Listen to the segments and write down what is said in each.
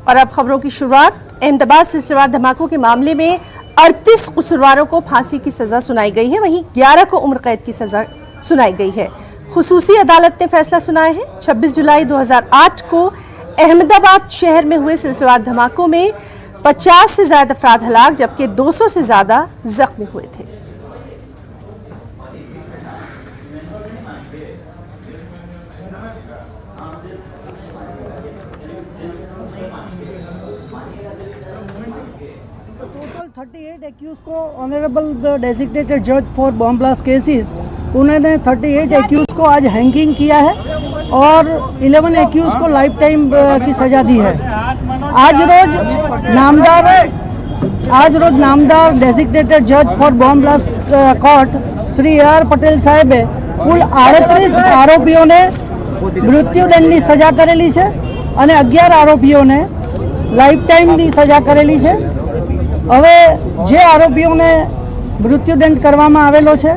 और अब खबरों की शुरुआत। अहमदाबाद सिलसिलेवार धमाकों के मामले में 38 कसूरवारों को फांसी की सजा सुनाई गई है, वहीं 11 को उम्र कैद की सजा सुनाई गई है। खुसूसी अदालत ने फैसला सुनाया है। 26 जुलाई 2008 को अहमदाबाद शहर में हुए सिलसिलेवार धमाकों में 50 से ज्यादा अफराद हलाक जबकि 200 से ज्यादा जख्मी हुए थे। टोटल 38 एक्यूज को ऑनरेबल डेजिग्नेटेड जज फॉर बॉम्ब ब्लास्ट केसेस, उन्होंने 38 एक्यूज को आज हैंगिंग किया है और 11 एक्यूज को लाइफ टाइम की सजा दी है। आज रोज नामदार डेजिग्नेटेड जज for bomb blast court Shri R Patel साहेबे कुल 38 आरोपीઓને મૃત્યુદંડની સજા કરેલી છે અને 11 આરોપીઓને લાઈફ ટાઈમની સજા કરેલી છે। હવે જે આરોપીઓને મૃત્યુદંડ કરવામાં આવેલો છે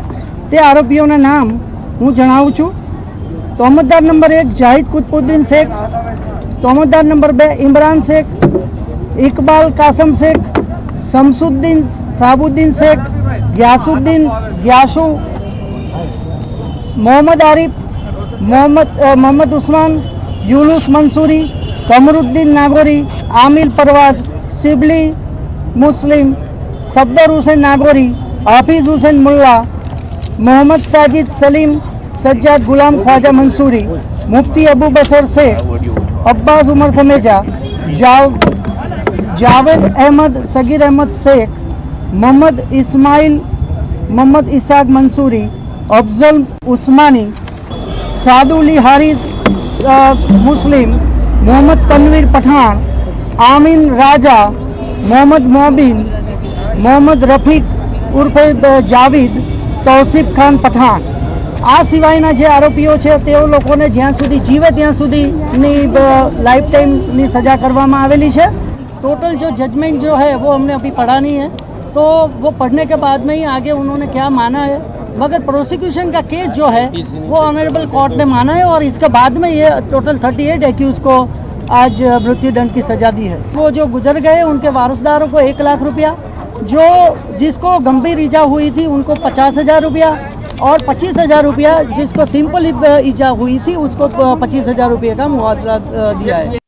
તે આરોપીઓના નામ હું જણાવું છું। તોહમતદાર નંબર 1 જાહિદ કુતબુદ્દીન શેખ, તોહમતદાર નંબર 2 ઇમરાન શેખ, ઇકબાલ કાસમ શેખ, શમસુદ્દીન સાબુદ્દીન શેખ, ગ્યાસુ, मोहम्मद आरिफ, मोहम्मद उस्मान, यूनुस मंसूरी, कमरुद्दीन नागोरी, आमिल परवाज, शिबली मुस्लिम, सफदर हुसैन नागोरी, हाफिज हुसैन मुल्ला, मोहम्मद साजिद सलीम, सज्जाद गुलाम ख्वाजा मंसूरी, मुफ्ती अबू बसर शेख, अब्बास उमर समेजा, जावेद अहमद, सगीर अहमद शेख, मोहम्मद इस्माइल, मोहम्मद इसाक मंसूरी, अफजल उस्मानी, सादुली हारिस मुस्लिम, मोहम्मद तनवीर पठान, आमीन राजा, मोहम्मद मोबिन, मोहम्मद रफीक उर्फे जावेद, तौसीफ खान पठान। आ सिवायना जे आरोपीओ छे तेओ लोकोने ज्यां सुधी जीवे त्यां सुधीनी लाइफ टाइमनी सजा करवामां आवेली छे। टोटल जो जजमेंट जो है वो हमने अभी पढ़ा नहीं है, तो वो पढ़ने के बाद में ही आगे उन्होंने क्या माना है, मगर प्रोसिक्यूशन का केस जो है वो ऑनरेबल कोर्ट ने माना है और इसके बाद में ये टोटल 38 एक्यूज को आज मृत्युदंड की सजा दी है। वो जो गुजर गए उनके वारसदारों को 1 लाख रुपया, जो जिसको गंभीर ईजा हुई थी उनको 50,000 रुपया और 25,000 रुपया जिसको सिंपल ईजा हुई थी उसको 25,000 रुपये का मुआवजा दिया है।